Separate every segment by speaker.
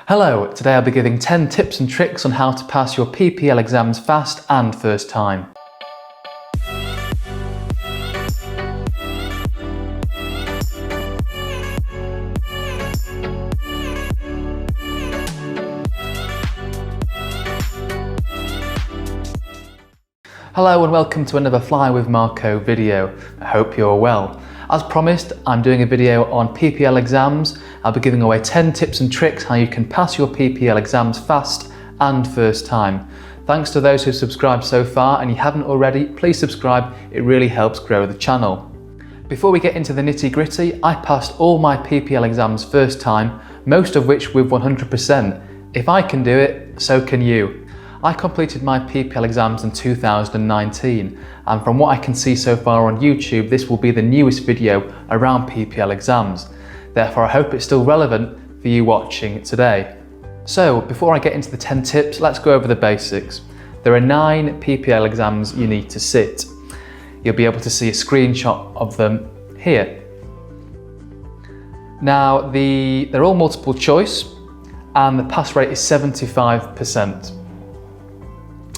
Speaker 1: Hello, today I'll be giving 10 tips and tricks on how to pass your PPL exams fast and first time. Hello and welcome to another Fly with Marco video. I hope you're well. As promised, I'm doing a video on PPL exams. I'll be giving away 10 tips and tricks how you can pass your PPL exams fast and first time. Thanks to those who've subscribed so far, and you haven't already, please subscribe, it really helps grow the channel. Before we get into the nitty gritty, I passed all my PPL exams first time, most of which with 100%. If I can do it, so can you. I completed my PPL exams in 2019, and from what I can see so far on YouTube, this will be the newest video around PPL exams. Therefore, I hope it's still relevant for you watching it today. So, before I get into the 10 tips, let's go over the basics. There are 9 PPL exams you need to sit. You'll be able to see a screenshot of them here. Now, they're all multiple choice, and the pass rate is 75%.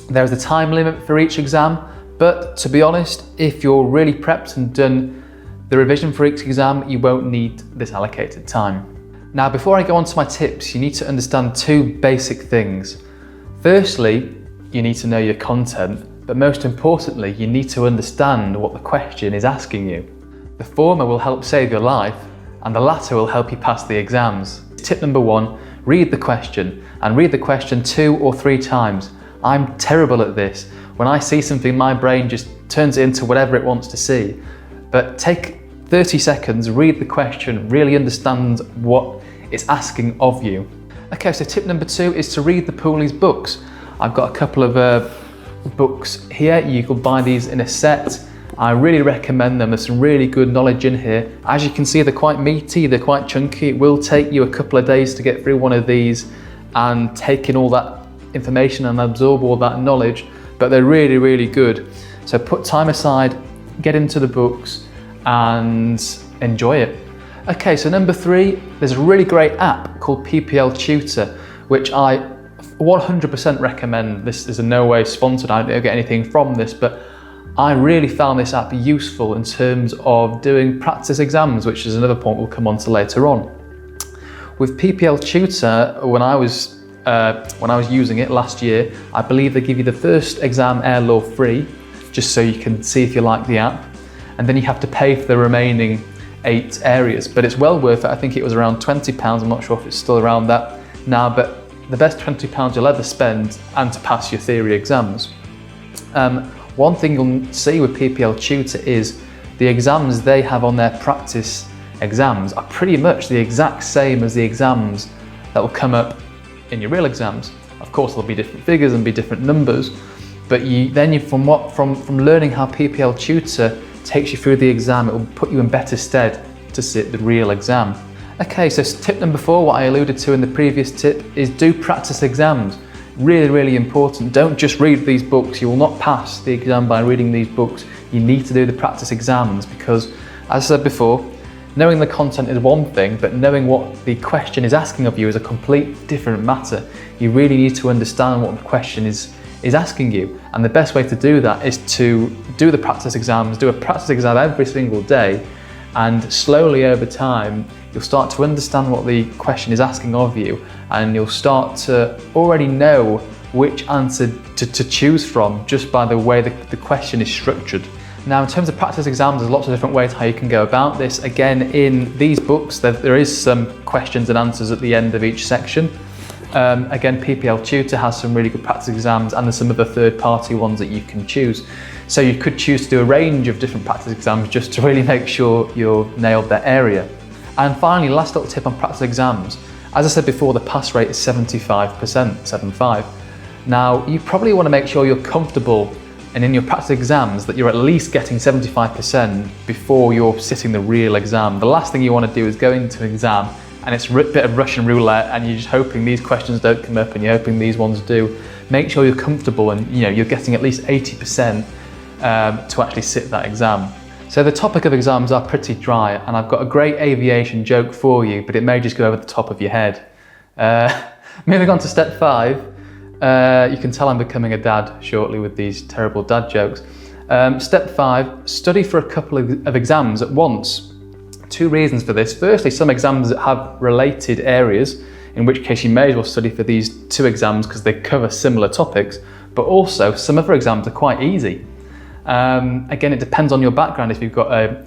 Speaker 1: There is a time limit for each exam, but to be honest, if you're really prepped and done the revision for each exam, you won't need this allocated time. Now, before I go on to my tips, you need to understand 2 basic things. Firstly, you need to know your content, but most importantly, you need to understand what the question is asking you. The former will help save your life, and the latter will help you pass the exams. Tip number 1, read the question, and read the question 2 or 3 times. I'm terrible at this. When I see something, my brain just turns it into whatever it wants to see. But take 30 seconds, read the question, really understand what it's asking of you. Okay, so tip number 2 is to read the Pooley's books. I've got a couple of books here. You can buy these in a set. I really recommend them. There's some really good knowledge in here. As you can see, they're quite meaty, they're quite chunky. It will take you a couple of days to get through one of these and take in all that information and absorb all that knowledge, but they're really, really good. So put time aside, get into the books and enjoy it. Okay, so number 3, there's a really great app called PPL Tutor, which I 100% recommend. This is in no way sponsored, I don't get anything from this, but I really found this app useful in terms of doing practice exams, which is another point we'll come on to later on. With PPL Tutor, when I was using it last year, I believe they give you the first exam air law free, just so you can see if you like the app, and then you have to pay for the remaining 8 areas, but it's well worth it. I think it was around £20, I'm not sure if it's still around that now, but the best £20 you'll ever spend and to pass your theory exams. One thing you'll see with PPL Tutor is the exams they have on their practice exams are pretty much the exact same as the exams that will come up in your real exams. Of course, there'll be different figures and be different numbers, but from learning how PPL Tutor takes you through the exam, it will put you in better stead to sit the real exam. Okay, so tip number 4, what I alluded to in the previous tip, is do practice exams. Really, really important. Don't just read these books. You will not pass the exam by reading these books. You need to do the practice exams because, as I said before, knowing the content is one thing, but knowing what the question is asking of you is a complete different matter. You really need to understand what the question is asking you. And the best way to do that is to do the practice exams, do a practice exam every single day, and slowly over time, you'll start to understand what the question is asking of you, and you'll start to already know which answer to choose from just by the way the question is structured. Now, in terms of practice exams, there's lots of different ways how you can go about this. Again, in these books, there is some questions and answers at the end of each section. Again, PPL Tutor has some really good practice exams, and there's some other third-party ones that you can choose. So you could choose to do a range of different practice exams just to really make sure you've nailed that area. And finally, last little tip on practice exams. As I said before, the pass rate is 75%, 75. Now, you probably want to make sure you're comfortable and in your practice exams that you're at least getting 75% before you're sitting the real exam. The last thing you want to do is go into an exam and it's a bit of Russian roulette and you're just hoping these questions don't come up and you're hoping these ones do. Make sure you're comfortable and you're getting at least 80% to actually sit that exam. So the topic of exams are pretty dry, and I've got a great aviation joke for you, but it may just go over the top of your head. Moving on to step 5, you can tell I'm becoming a dad shortly with these terrible dad jokes. Step 5, study for a couple of exams at once. 2 reasons for this. Firstly, some exams have related areas, in which case you may as well study for these 2 exams because they cover similar topics, but also some other exams are quite easy. Again, it depends on your background. If you've got a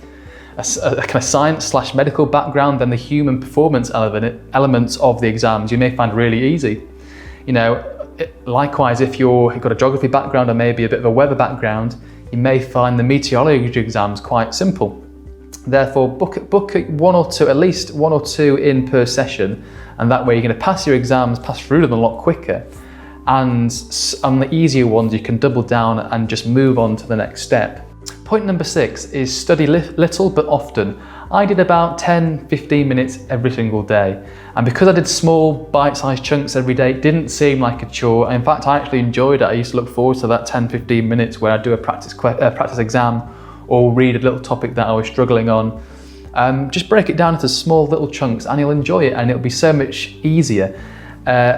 Speaker 1: kind of science/medical background, then the human performance elements of the exams you may find really easy. You know, likewise, if you've got a geography background or maybe a bit of a weather background, you may find the meteorology exams quite simple. Therefore, book one or two, at least 1 or 2 in per session, and that way you're going to pass your exams, pass through them a lot quicker. And on the easier ones, you can double down and just move on to the next step. Point number 6 is study little but often. I did about 10-15 minutes every single day, and because I did small bite-sized chunks every day, it didn't seem like a chore. In fact, I actually enjoyed it. I used to look forward to that 10-15 minutes where I'd do a practice exam or read a little topic that I was struggling on. Just break it down into small little chunks and you'll enjoy it, and it'll be so much easier.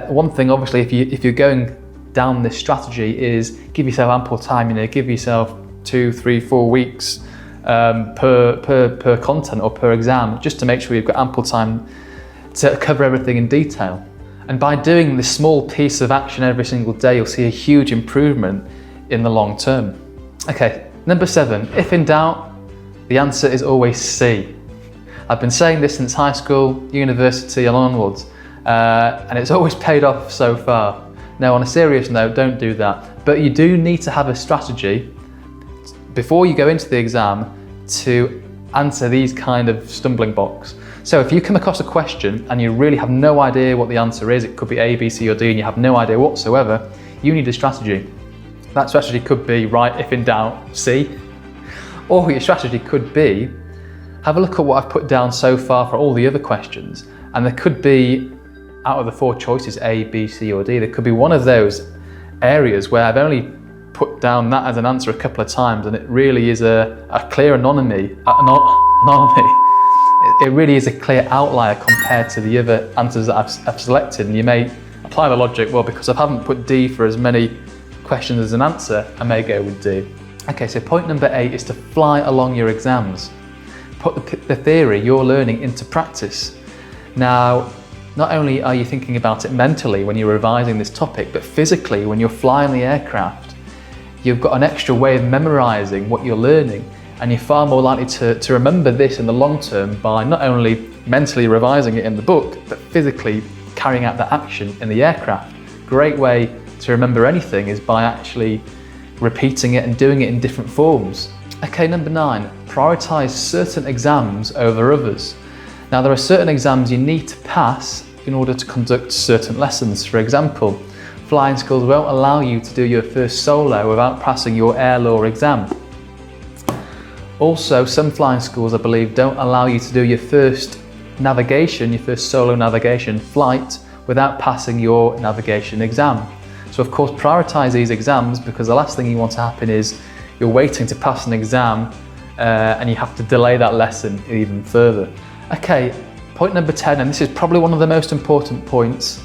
Speaker 1: One thing, obviously, if you're going down this strategy, is give yourself ample time. You know, give yourself 2, 3, 4 weeks per content or per exam, just to make sure you've got ample time to cover everything in detail. And by doing this small piece of action every single day, you'll see a huge improvement in the long term. Okay, number 7, if in doubt, the answer is always C. I've been saying this since high school, university and onwards, and it's always paid off so far. Now, on a serious note, don't do that. But you do need to have a strategy before you go into the exam to answer these kind of stumbling blocks. So if you come across a question and you really have no idea what the answer is, it could be A, B, C or D, and you have no idea whatsoever, you need a strategy. That strategy could be, right, if in doubt, C. Or your strategy could be, have a look at what I've put down so far for all the other questions, and there could be, out of the 4 choices, A, B, C or D, there could be one of those areas where I've only put down that as an answer a couple of times, and it really is a clear anomaly. It really is a clear outlier compared to the other answers that I've selected, and you may apply the logic, well, because I haven't put D for as many questions as an answer, I may go with D. Okay, so point number 8 is to fly along your exams. Put the theory you're learning into practice. Now, not only are you thinking about it mentally when you're revising this topic, but physically when you're flying the aircraft, you've got an extra way of memorizing what you're learning, and you're far more likely to remember this in the long term by not only mentally revising it in the book, but physically carrying out the action in the aircraft. Great way to remember anything is by actually repeating it and doing it in different forms. Okay, number 9, prioritize certain exams over others. Now, there are certain exams you need to pass in order to conduct certain lessons. For example, flying schools won't allow you to do your first solo without passing your air law exam. Also, some flying schools, I believe, don't allow you to do your first solo navigation flight without passing your navigation exam. So of course, prioritize these exams, because the last thing you want to happen is you're waiting to pass an exam and you have to delay that lesson even further. Okay, point number 10, and this is probably one of the most important points.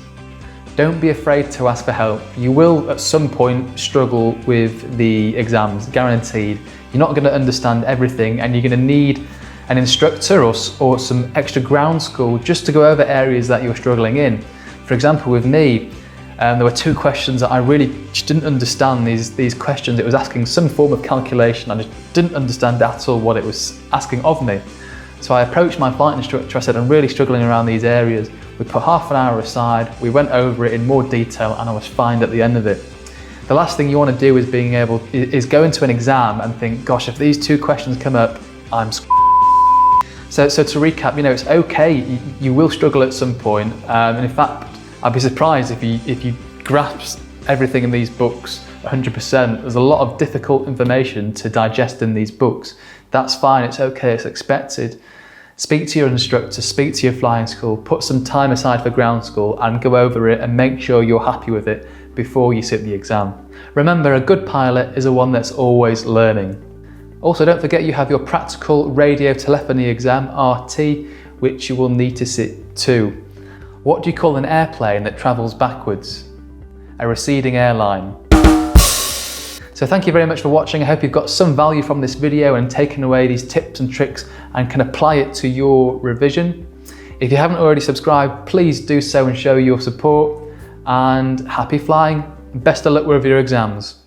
Speaker 1: Don't be afraid to ask for help. You will at some point struggle with the exams, guaranteed. You're not going to understand everything, and you're going to need an instructor or some extra ground school just to go over areas that you're struggling in. For example, with me, there were 2 questions that I really just didn't understand. These questions, it was asking some form of calculation. I just didn't understand at all what it was asking of me. So I approached my flight instructor. I said, I'm really struggling around these areas. We put half an hour aside, we went over it in more detail, and I was fine at the end of it. The last thing you want to do is go into an exam and think, gosh, if these 2 questions come up, I'm So to recap, you know, it's okay. You will struggle at some point, and in fact, I'd be surprised if you grasp everything in these books 100%. There's a lot of difficult information to digest in these books. That's fine, it's okay, it's expected. Speak to your instructor, speak to your flying school, put some time aside for ground school and go over it and make sure you're happy with it before you sit the exam. Remember, a good pilot is one that's always learning. Also, don't forget you have your practical radio telephony exam, RT, which you will need to sit too. What do you call an airplane that travels backwards? A receding airline. So thank you very much for watching. I hope you've got some value from this video and taken away these tips and tricks and can apply it to your revision. If you haven't already subscribed, please do so and show your support. And happy flying. Best of luck with your exams.